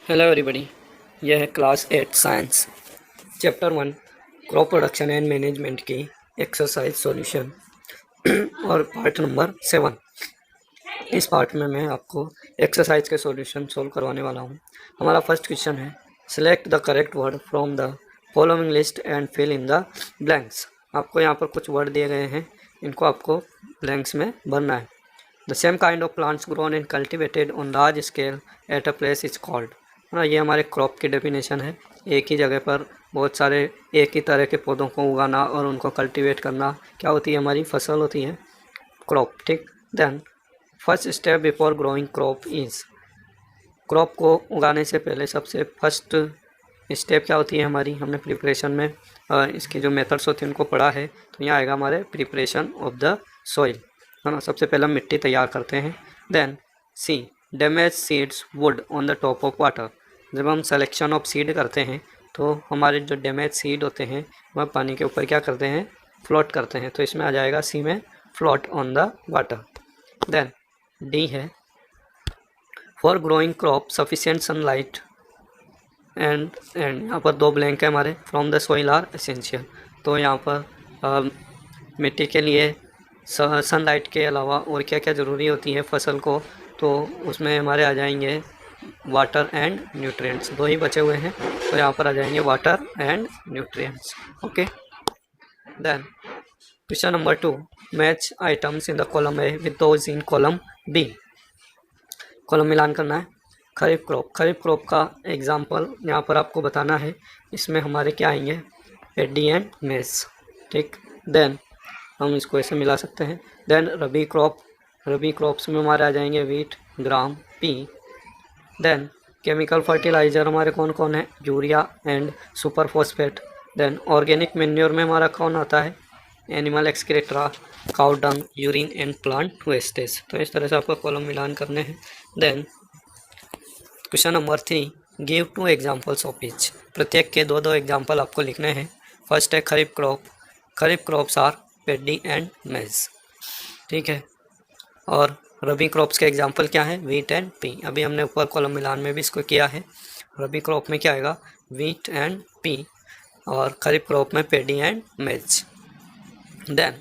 Hello everybody, यह है class 8 science chapter 1 crop production and management की एक्सरसाइज सॉल्यूशन और पार्ट नंबर 7। इस पार्ट में मैं आपको एक्सरसाइज के सॉल्यूशन सोल्व करवाने वाला हूं। हमारा फर्स्ट क्वेश्चन है, select the correct word from the following list and fill in the blanks. आपको यहाँ पर कुछ वर्ड दिए गए हैं, इनको आपको ब्लैंक्स में भरना है। The same kind of plants grown and cultivated on large scale at a place is called. ना, ये हमारे क्रॉप की डेफिनेशन है। एक ही जगह पर बहुत सारे एक ही तरह के पौधों को उगाना और उनको कल्टीवेट करना क्या होती है, हमारी फसल होती है क्रॉप। ठीक, then first step before growing crop is. Crop को उगाने से पहले सबसे फर्स्ट स्टेप क्या होती है हमारी, हमने प्रिपरेशन में इसकी जो मेथड्स होती हैं उनको पढ़ा है। तो यहाँ आएगा हमारे प्रिपरेशन ऑफ द सॉइल, है ना। सबसे पहले मिट्टी तैयार करते हैं। Then see damage seeds would on the top of water. जब हम सिलेक्शन ऑफ सीड करते हैं तो हमारे जो डैमेज सीड होते हैं वह पानी के ऊपर क्या करते हैं, फ्लोट करते हैं। तो इसमें आ जाएगा सी में float on the water. Then D है, for growing crop sufficient sunlight and यहाँ पर दो ब्लैंक है हमारे, from the soil are essential. तो यहाँ पर मिट्टी के लिए सनलाइट के अलावा और क्या क्या ज़रूरी होती है फसल को, तो उसमें हमारे आ जाएंगे वाटर एंड न्यूट्रिएंट्स। दो ही बचे हुए हैं, तो यहाँ पर आ जाएंगे water and nutrients. Okay, then question number 2, match items in the column A with those in column B. Column मिलान करना है। खरीफ क्रॉप का एग्जाम्पल यहाँ पर आपको बताना है। इसमें हमारे क्या आएंगे, एडी एंड मेस। ठीक, देन हम इसको ऐसे मिला सकते हैं। देन रबी क्रॉप्स में हमारे आ जाएंगे wheat, gram, pea. Then chemical fertiliser हमारे कौन कौन है, urea and super phosphate. Then organic manure में हमारा कौन आता है, animal excreta, cow dung, urine and plant wastage. तो इस तरह से आपको कॉलम मिलान करने हैं। Then question number 3, give 2 examples of each. प्रत्येक के दो एग्जाम्पल आपको लिखने हैं। फर्स्ट है kharif crops are paddy and maize. ठीक है, और रबी क्रॉप्स के एग्जाम्पल क्या है, वीट एंड पी। अभी हमने ऊपर कॉलम मिलान में भी इसको किया है। रबी क्रॉप में क्या आएगा, वीट एंड पी, और खरीफ क्रॉप में paddy and maize. Then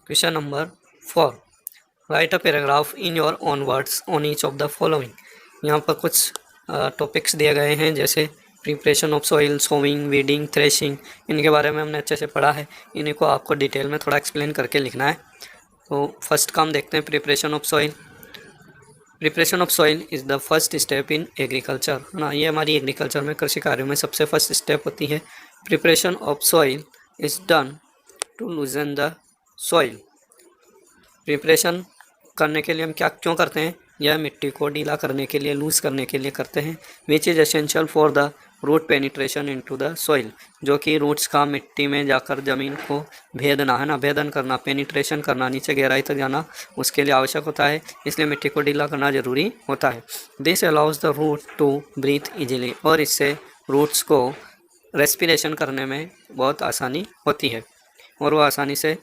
question number 4, write a paragraph in your own words on each of the following. यहाँ पर कुछ टॉपिक्स दिए गए हैं, जैसे preparation of soil, sowing, weeding, threshing. इनके बारे में हमने अच्छे से पढ़ा है, इन्हीं को आपको डिटेल में थोड़ा एक्सप्लेन करके लिखना है। तो फर्स्ट काम देखते हैं, preparation of soil. Preparation of soil is the first step in agriculture, है ना। ये हमारी एग्रीकल्चर में, कृषि कार्यों में सबसे फर्स्ट स्टेप होती है। Preparation of soil is done to loosen the soil. Preparation करने के लिए हम क्यों करते हैं, यह मिट्टी को ढीला करने के लिए, लूज करने के लिए करते हैं। Which is essential for the root penetration into the soil, जो कि रूट्स का मिट्टी में जाकर ज़मीन को भेदना, है ना, भेदन करना, पेनिट्रेशन करना, नीचे गहराई तक जाना, उसके लिए आवश्यक होता है। इसलिए मिट्टी को ढीला करना ज़रूरी होता है। This allows the root to breathe easily, और इससे रूट्स को रेस्पिरेशन करने में बहुत आसानी होती है, और वो आसानी से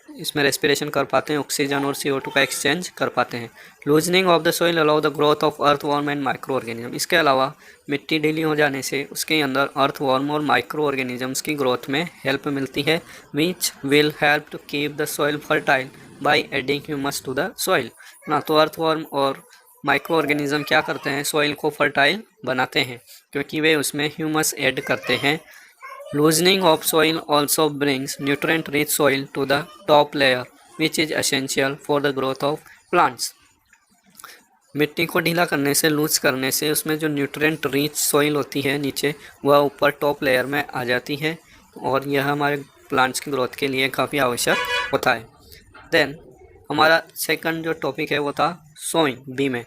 इसमें रेस्पिरेशन कर पाते हैं, ऑक्सीजन और CO2 का एक्सचेंज कर पाते हैं। Loosening of the soil allow the growth of earthworm and micro organism. इसके अलावा मिट्टी ढीली हो जाने से उसके अंदर अर्थवॉर्म और माइक्रो ऑर्गेनिजम्स की ग्रोथ में हेल्प मिलती है, which will help to keep the soil fertile by adding humus to the soil ना। तो अर्थवॉर्म और माइक्रो ऑर्गेनिज्म क्या करते हैं, सॉइल को फर्टाइल बनाते हैं, क्योंकि वे उसमें ह्यूमस ऐड करते हैं। Loosening of soil also brings nutrient-rich soil to the top layer, which is essential for the growth of plants. मिट्टी को ढीला करने से, लूज करने से, उसमें जो न्यूट्रिएंट रिच सॉइल होती है नीचे, वह ऊपर टॉप लेयर में आ जाती है, और यह हमारे प्लांट्स की ग्रोथ के लिए काफ़ी आवश्यक होता है। देन हमारा सेकंड जो टॉपिक है वो था सोइंग, बी में।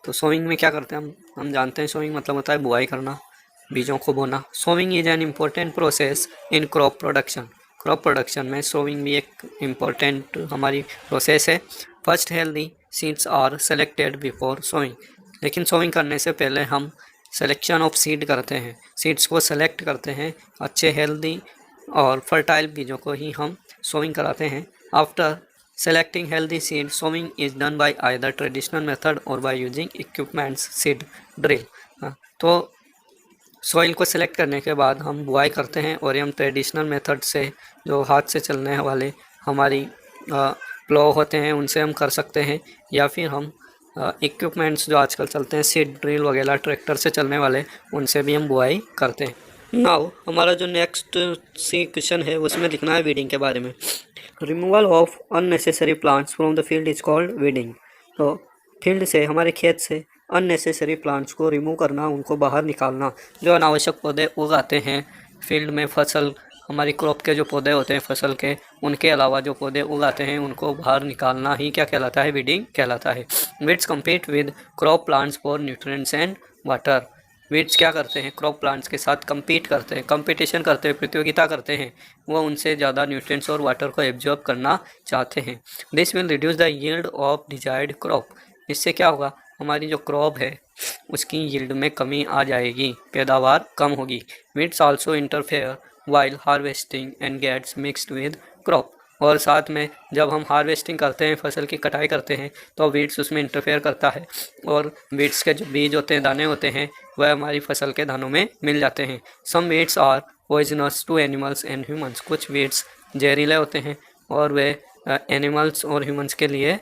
तो सोइंग में क्या करते हैं हम जानते हैं, सोइंग मतलब होता है बुआई करना, बीजों को बोना। Sowing is an important process in crop production. Crop production में सोविंग भी एक इम्पोर्टेंट हमारी प्रोसेस है। First healthy seeds are selected before sowing. लेकिन सोविंग करने से पहले हम सिलेक्शन ऑफ सीड करते हैं, सीड्स को सेलेक्ट करते हैं, अच्छे हेल्दी और फर्टाइल बीजों को ही हम सोविंग कराते हैं। After selecting healthy seed, sowing is done by either traditional method or by using equipments, seed drill. तो सॉइल को सिलेक्ट करने के बाद हम बुआई करते हैं और हम ट्रेडिशनल मेथड से जो हाथ से चलने वाले हमारी प्लो होते हैं उनसे हम कर सकते हैं, या फिर हम इक्विपमेंट्स जो आजकल चलते हैं सीड ड्रिल वगैरह ट्रैक्टर से चलने वाले उनसे भी हम बुआई करते हैं। नाउ हमारा जो नेक्स्ट सी क्वेश्चन है उसमें लिखना है वीडिंग के बारे में। Removal of unnecessary plants from the field is called weeding. तो फील्ड से, हमारे खेत से अननेसेसरी प्लांट्स को रिमूव करना, उनको बाहर निकालना, जो अनावश्यक पौधे उगाते हैं फील्ड में, फसल हमारी क्रॉप के जो पौधे होते हैं फसल के, उनके अलावा जो पौधे उगाते हैं उनको बाहर निकालना ही क्या कहलाता है? वीडिंग कहलाता है। Weeds compete with crop plants for nutrients and water. Weeds क्या करते हैं? क्रॉप प्लांट्स के साथ कम्पीट करते हैं, कंपटीशन करते हैं, प्रतियोगिता करते हैं, वो उनसे ज़्यादा न्यूट्रिएंट्स और वाटर को एब्जॉर्ब करना चाहते हैं। This will reduce the yield of desired crop. इससे क्या होगा? हमारी जो क्रॉप है उसकी यील्ड में कमी आ जाएगी, पैदावार कम होगी। Weeds also interfere while harvesting and gets mixed with crop. और साथ में जब हम हार्वेस्टिंग करते हैं, फसल की कटाई करते हैं, तो वीड्स उसमें इंटरफेयर करता है और वीड्स के जो बीज होते हैं, दाने होते हैं, वह हमारी फसल के दानों में मिल जाते हैं। Some weeds are poisonous to animals and humans. कुछ वीड्स जहरीले होते हैं और वे एनिमल्स और ह्यूमंस के लिए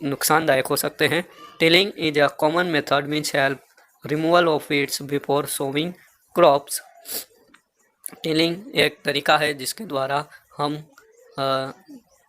नुकसानदायक हो सकते हैं। Tilling is a common method which help removal of weeds before sowing crops. Tilling एक तरीका है जिसके द्वारा हम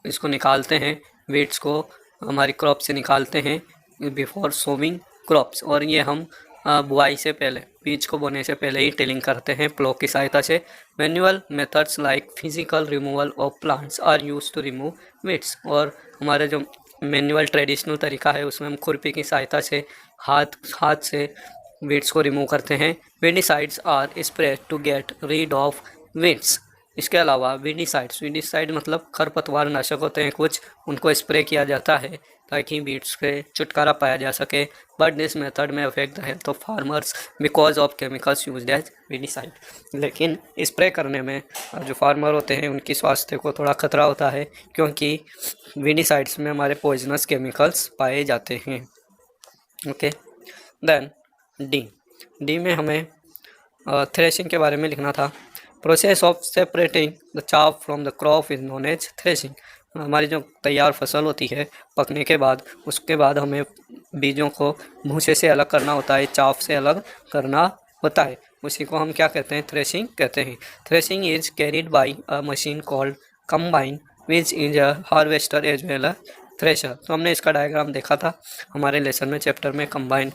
इसको निकालते हैं, वीड्स को हमारी क्रॉप से निकालते हैं बिफोर सोविंग क्रॉप्स। और ये हम बुआई से पहले, बीज को बोने से पहले ही टिलिंग करते हैं प्लो की सहायता से। Manual methods like physical removal of plants are use to remove weeds. और हमारा जो मैनुअल ट्रेडिशनल तरीका है उसमें हम खुरपी की सहायता से हाथ से वीड्स को रिमूव करते हैं। Weedicides are spread to get rid off weeds. इसके अलावा वीडिसाइड मतलब खरपतवार नाशक होते हैं कुछ, उनको स्प्रे किया जाता है ताकि वीड्स से छुटकारा पाया जा सके। But this method may affect the health of farmers because of chemicals used as weedicide. लेकिन स्प्रे करने में जो फार्मर होते हैं उनकी स्वास्थ्य को थोड़ा खतरा होता है, क्योंकि वीडिसाइड्स में हमारे पॉइजनस केमिकल्स पाए जाते हैं। ओके, देन डी में हमें थ्रेशिंग के बारे में लिखना था। Process of separating the chaff from the crop is known as threshing. हमारी जो तैयार फसल होती है पकने के बाद, उसके बाद हमें बीजों को भूसे से अलग करना होता है, चाफ से अलग करना होता है, उसी को हम क्या कहते हैं? थ्रेशिंग कहते हैं। Threshing is carried by a machine called combine which is a harvester as well a thresher. तो हमने इसका डायग्राम देखा था हमारे लेसन में, चैप्टर में। कंबाइन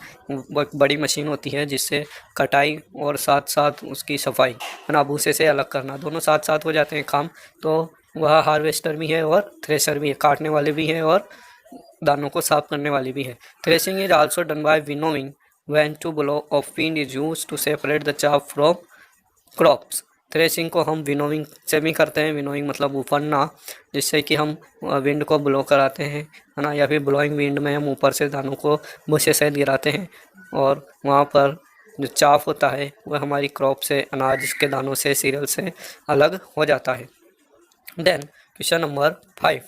बड़ी मशीन होती है जिससे कटाई और साथ साथ उसकी सफाई, है ना, भूसे से अलग करना, दोनों साथ साथ हो जाते हैं काम। तो वह हार्वेस्टर भी है और थ्रेशर भी है, काटने वाले भी हैं और दानों को साफ करने वाली भी है। Threshing is also done by winnowing when to blow of wind is used to separate the chaff from crops. Threshing को हम विनोइंग से भी करते हैं। विनोइंग मतलब उफरना, जिससे कि हम विंड को ब्लो कराते हैं, है ना, या फिर ब्लोइंग विंड में हम ऊपर से दानों को भूसे सहित गिराते हैं और वहाँ पर जो चाफ होता है वह हमारी क्रॉप से, अनाज के दानों से, सीरियल से अलग हो जाता है। Then question number 5,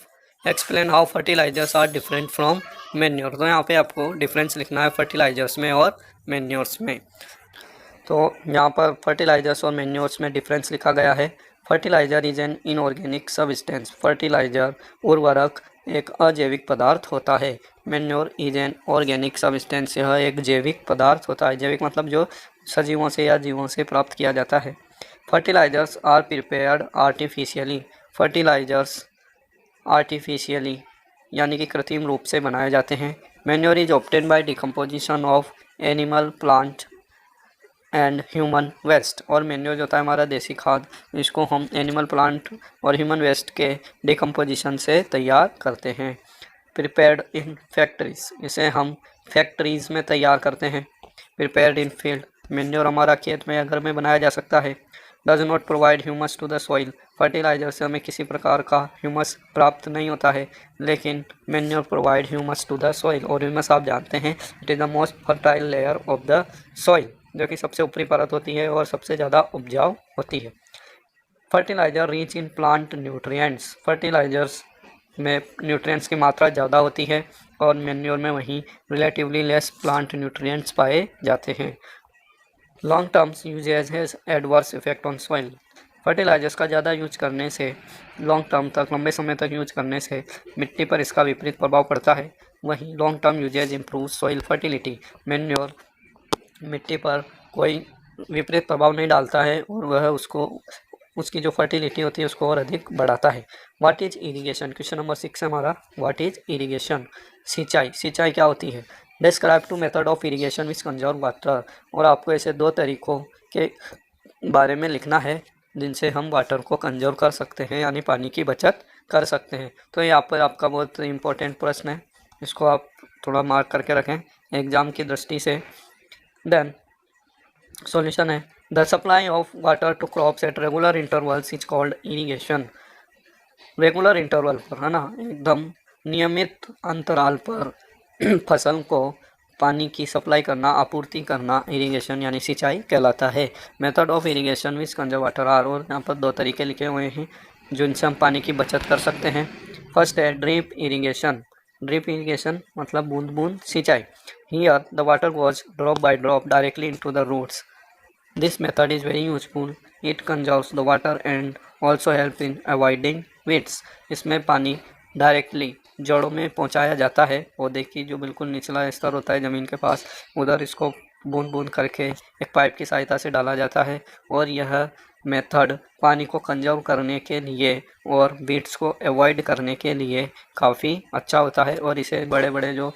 explain how fertilisers are different from manure. तो यहाँ पे आपको डिफरेंस लिखना है फर्टिलाइजर्स में और मैन्योर्स में। तो यहाँ पर फर्टिलाइजर्स और मैन्योर्स में डिफरेंस लिखा गया है। Fertiliser is an inorganic substance. Fertiliser उर्वरक एक अजैविक पदार्थ होता है। Manure is an organic substance, यह एक जैविक पदार्थ होता है। जैविक मतलब जो सजीवों से या जीवों से प्राप्त किया जाता है। Fertilisers are prepared artificially. Fertilisers artificially यानी कि कृत्रिम रूप से बनाए जाते हैं। Manure is obtain by decomposition of animal, plant and human waste. और मैन्योर जो होता है हमारा देसी खाद, इसको हम एनिमल, प्लांट और ह्यूमन वेस्ट के डिकम्पोजिशन से तैयार करते हैं। प्रिपेयर्ड इन फैक्ट्रीज, इसे हम फैक्ट्रीज में तैयार करते हैं। प्रिपेयर्ड इन फील्ड, मैन्योर हमारा खेत में या घर में बनाया जा सकता है। Does not provide humus to the soil. Fertiliser से हमें किसी प्रकार का ह्यूमस प्राप्त नहीं होता है, लेकिन manure provide humus to the soil. और ह्यूमस आप जानते हैं it is the most fertile layer of the soil, जो कि सबसे ऊपरी परत होती है और सबसे ज़्यादा उपजाऊ होती है। Fertiliser rich in plant nutrients. Fertilisers में न्यूट्रिएंट्स की मात्रा ज़्यादा होती है और मैन्योर में वहीं रिलेटिवली लेस प्लांट न्यूट्रिएंट्स पाए जाते हैं। Long terms usages has adverse effect on soil. Fertilisers का ज़्यादा यूज करने से, लॉन्ग टर्म तक, लंबे समय तक यूज करने से मिट्टी पर इसका विपरीत प्रभाव पड़ता है। वहीं long term usages improve soil fertility. Manure मिट्टी पर कोई विपरीत प्रभाव नहीं डालता है और वह उसकी जो फर्टिलिटी होती है उसको और अधिक बढ़ाता है। What is irrigation? Question number 6 है हमारा, व्हाट इज इरिगेशन? सिंचाई। सिंचाई क्या होती है? Describe two method of irrigation which conserve water. और आपको ऐसे दो तरीकों के बारे में लिखना है जिनसे हम वाटर को कंजर्व कर सकते हैं, यानी पानी की बचत कर सकते हैं। तो यहाँ पर आपका बहुत इंपॉर्टेंट प्रश्न है, इसको आप थोड़ा मार्क करके रखें एग्जाम की दृष्टि से। देन सॉल्यूशन है, the supply of water to crops at regular intervals is called irrigation. Regular interval पर, है ना, एकदम नियमित अंतराल पर फसल को पानी की सप्लाई करना, आपूर्ति करना इरिगेशन यानी सिंचाई कहलाता है। Method of irrigation which conserve water are, और यहाँ पर दो तरीके लिखे हुए हैं जिनसे हम पानी की बचत कर सकते हैं। फर्स्ट है ड्रिप इरिगेशन। ड्रिप इरिगेशन मतलब बूंद बूंद सिंचाई। Here the water goes drop by drop directly into the roots. This method is very useful. It conserves the water and also help in avoiding weeds. इसमें पानी directly जड़ों में पहुंचाया जाता है। पौधे की जो बिल्कुल निचला स्तर होता है ज़मीन के पास, उधर इसको बूंद बूंद करके एक पाइप की सहायता से डाला जाता है। और यह मेथड पानी को कंजर्व करने के लिए और वीड्स को अवॉइड करने के लिए काफ़ी अच्छा होता है। और इसे बड़े बड़े जो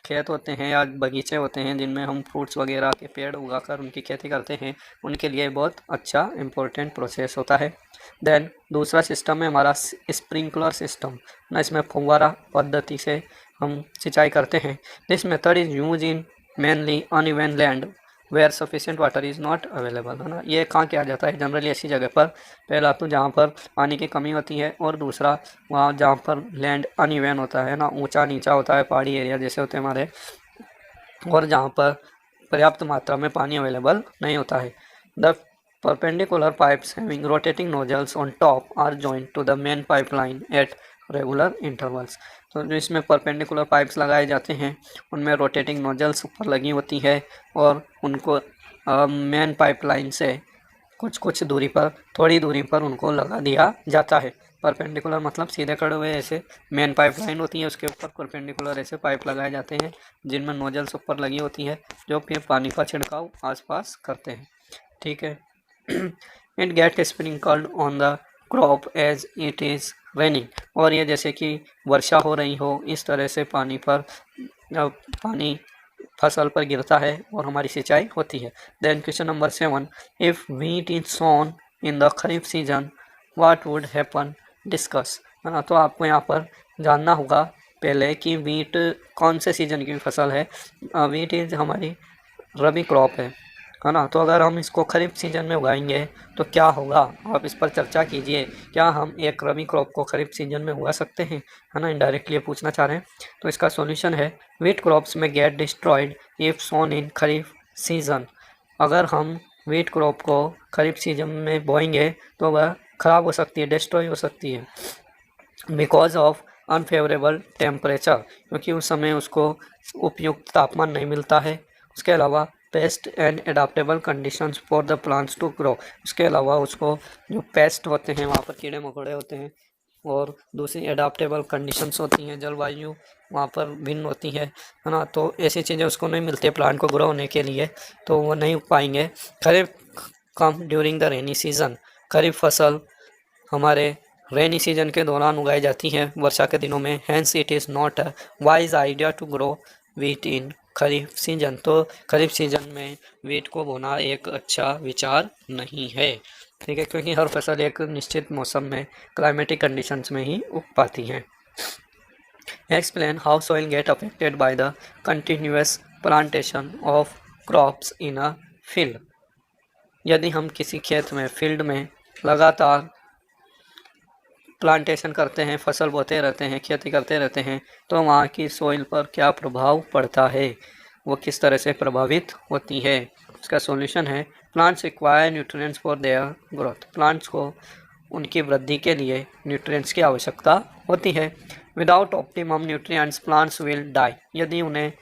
खेत होते हैं या बगीचे होते हैं जिनमें हम फ्रूट्स वगैरह के पेड़ उगाकर उनकी खेती करते हैं, उनके लिए बहुत अच्छा इम्पोर्टेंट प्रोसेस होता है। देन दूसरा सिस्टम है हमारा स्प्रिंकलर सिस्टम ना, इसमें फुव्वारा पद्धति से हम सिंचाई करते हैं। This method is use in mainly uneven land where sufficient water is not available, है ना। ये कहाँ किया जाता है? जनरली ऐसी जगह पर, पहला तो जहाँ पर पानी की कमी होती है, और दूसरा वहाँ जहाँ पर लैंड अनइवन होता है ना, ऊंचा नीचा होता है, पहाड़ी एरिया जैसे होते हैं हमारे, और जहाँ पर पर्याप्त मात्रा में पानी अवेलेबल नहीं होता है। The perpendicular pipes having rotating nozzles on top are joined to the main pipeline at regular intervals। तो जो इसमें परपेंडिकुलर पाइप्स लगाए जाते हैं उनमें रोटेटिंग नोजल्स ऊपर लगी होती है और उनको मेन पाइपलाइन से कुछ कुछ दूरी पर, थोड़ी दूरी पर उनको लगा दिया जाता है। परपेंडिकुलर मतलब सीधे खड़े हुए ऐसे मेन पाइपलाइन होती है, उसके ऊपर परपेंडिकुलर ऐसे पाइप लगाए जाते हैं जिनमें नोजल्स ऊपर लगी होती है जो फिर पानी का छिड़काव आसपास करते हैं। ठीक है। It get sprinkled on the crop as it is raining. और ये जैसे कि वर्षा हो रही हो इस तरह से पानी पानी फसल पर गिरता है और हमारी सिंचाई होती है। Then question number 7, if wheat is sown in the kharif season what would happen, discuss, है ना। तो आपको यहाँ पर जानना होगा पहले कि व्हीट कौन से सीजन की फसल है। व्हीट इज हमारी रबी क्रॉप है ना। तो अगर हम इसको खरीफ सीजन में उगाएंगे तो क्या होगा, आप इस पर चर्चा कीजिए। क्या हम एक रबी क्रॉप को खरीफ सीजन में उगा सकते हैं, है ना, इनडायरेक्टली ये पूछना चाह रहे हैं। तो इसका सॉल्यूशन है, wheat crops may get destroyed if sown in kharif season. अगर हम व्हीट क्रॉप को खरीफ सीजन में बोएंगे तो वह ख़राब हो सकती है, डिस्ट्रॉय हो सकती है, बिकॉज ऑफ अनफेवरेबल टेम्परेचर, क्योंकि उस समय उसको उपयुक्त तापमान नहीं मिलता है। उसके अलावा pest and adaptable conditions for the plants to grow. उसके अलावा उसको जो पेस्ट होते हैं वहाँ पर कीड़े मकोड़े होते हैं, और दूसरी एडाप्टेबल कंडीशंस होती हैं, जलवायु वहाँ पर भिन्न होती है ना। तो ऐसी चीज़ें उसको नहीं मिलती प्लांट को ग्रो होने के लिए, तो वो नहीं उग पाएंगे। Kharif come during the rainy season. Kharif फसल हमारे रेनी सीजन के दौरान उगाई जाती हैं, वर्षा के दिनों में। Hence it is not a wise idea to grow wheat in kharif season. तो खरीफ सीजन में व्हीट को बोना एक अच्छा विचार नहीं है, ठीक है, क्योंकि हर फसल एक निश्चित मौसम में, क्लाइमेटिक कंडीशंस में ही उग पाती हैं। Explain how soil get affected by the continuous plantation of crops in a field. यदि हम किसी खेत में, फील्ड में लगातार प्लांटेशन करते हैं, फसल बोते रहते हैं, खेती करते रहते हैं, तो वहाँ की सॉइल पर क्या प्रभाव पड़ता है, वो किस तरह से प्रभावित होती है। इसका सॉल्यूशन है, plants require nutrients for their growth. Plants को उनकी वृद्धि के लिए न्यूट्रिएंट्स की आवश्यकता होती है। Without optimum nutrients plants will die. यदि उन्हें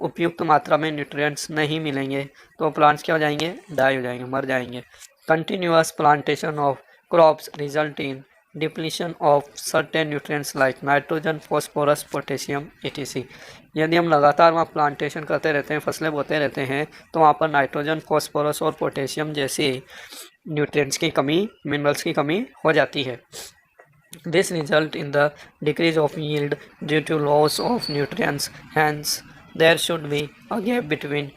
उपयुक्त मात्रा में न्यूट्रिएंट्स नहीं मिलेंगे तो प्लांट्स क्या हो जाएंगे, डाई हो जाएंगे, मर जाएंगे। Continuous plantation of crops result in depletion of certain nutrients like nitrogen, phosphorus, potassium etc। यदि हम लगातार वहाँ प्लांटेशन करते रहते हैं, फसलें बोते रहते हैं, तो वहाँ पर नाइट्रोजन, फॉस्फोरस और पोटेशियम जैसी न्यूट्रिएंट्स की कमी, मिनरल्स की कमी हो जाती है। This result in the decrease of yield due to loss of nutrients. Hence, there should be a gap between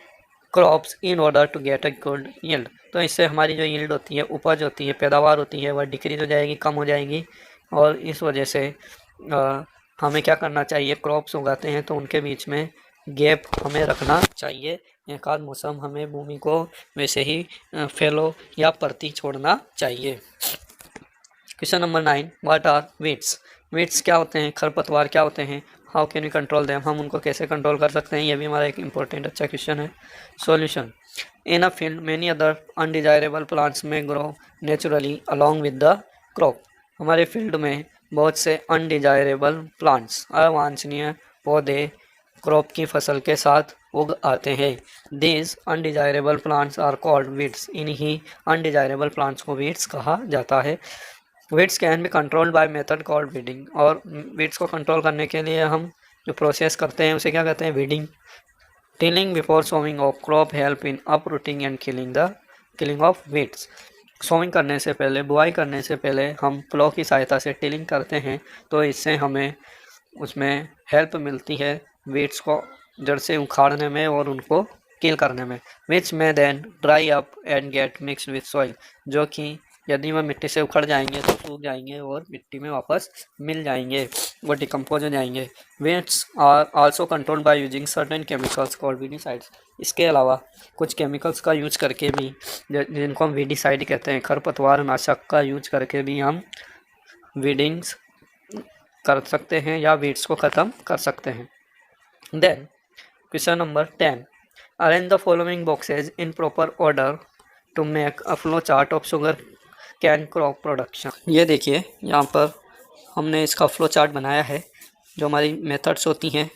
crops in order to get a good yield। तो इससे हमारी जो yield होती है, उपज होती है, पैदावार होती है, वह डिक्रीज हो जाएगी, कम हो जाएगी। और इस वजह से हमें क्या करना चाहिए, क्रॉप्स उगाते हैं तो उनके बीच में गैप हमें रखना चाहिए। एक आध मौसम हमें भूमि को वैसे ही फैलो या परती छोड़ना चाहिए। Question number 9, what are weeds. Weeds क्या होते हैं, खरपतवार क्या होते हैं, how can we control them, हम उनको कैसे कंट्रोल कर सकते हैं, ये भी हमारा एक इंपॉर्टेंट अच्छा क्वेश्चन है। Solution, in a field many other undesirable plants may grow naturally along with the crop. हमारे फील्ड में बहुत से अनडिजायरेबल प्लांट्स, अवांछनीय पौधे क्रॉप की फसल के साथ उग आते हैं। These undesirable plants are called weeds. इन्हीं अनडिजायरेबल प्लांट्स को वीड्स कहा जाता है। Weeds can be controlled by method called weeding. और वीड्स को कंट्रोल करने के लिए हम जो प्रोसेस करते हैं उसे क्या कहते हैं, weeding. Tilling before sowing of crop help in uprooting and killing of weeds. Sowing करने से पहले, बुआई करने से पहले हम प्लो की सहायता से टिलिंग करते हैं, तो इससे हमें उसमें हेल्प मिलती है वीड्स को जड़ से उखाड़ने में और उनको किल करने में। Which may then dry up and get mixed with soil. जो कि यदि वह मिट्टी से उखड़ जाएंगे तो सूख जाएंगे और मिट्टी में वापस मिल जाएंगे, वो डिकम्पोज हो जाएंगे। Weeds are also controlled by using certain chemicals called weedicides. इसके अलावा कुछ केमिकल्स का यूज करके भी, जिनको हम वीडिसाइड कहते हैं, खरपतवार नाशक का यूज करके भी हम वीडिंग्स कर सकते हैं या वीड्स को ख़त्म कर सकते हैं। Then question number 10, arrange the following boxes in proper order to make a flow chart of sugar cane crop production. ये देखिए यहाँ पर हमने इसका फ्लो चार्ट बनाया है। जो हमारी मेथड्स होती हैं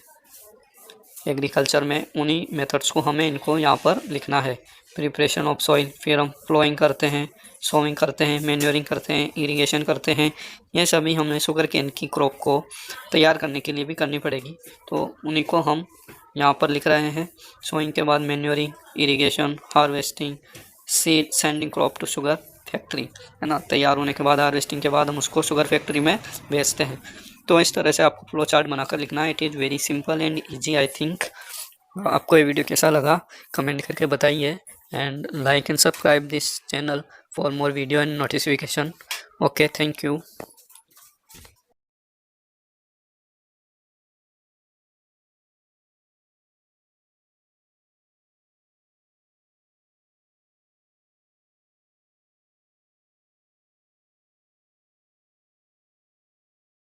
एग्रीकल्चर में, उन्हीं मेथड्स को हमें इनको यहाँ पर लिखना है। प्रिपरेशन ऑफ सॉइल, फिर हम फ्लोइंग करते हैं, सोइंग करते हैं, मैन्योरिंग करते हैं, इरिगेशन करते हैं। ये सभी हमें शुगर केन की क्रॉप को तैयार करने के लिए भी करनी पड़ेगी, तो उन्हीं को हम यहाँ पर लिख रहे हैं। सोइंग के बाद manuring, irrigation, harvesting, seed, sending crop to sugar factory, है ना। तैयार होने के बाद, हार्वेस्टिंग के बाद हम उसको शुगर फैक्ट्री में भेजते हैं। तो इस तरह से आपको फ्लो चार्ट बनाकर लिखना है। It is very simple and easy I think. आपको ये वीडियो कैसा लगा कमेंट करके बताइए, and like and subscribe this channel for more video and notification. Okay, thank you.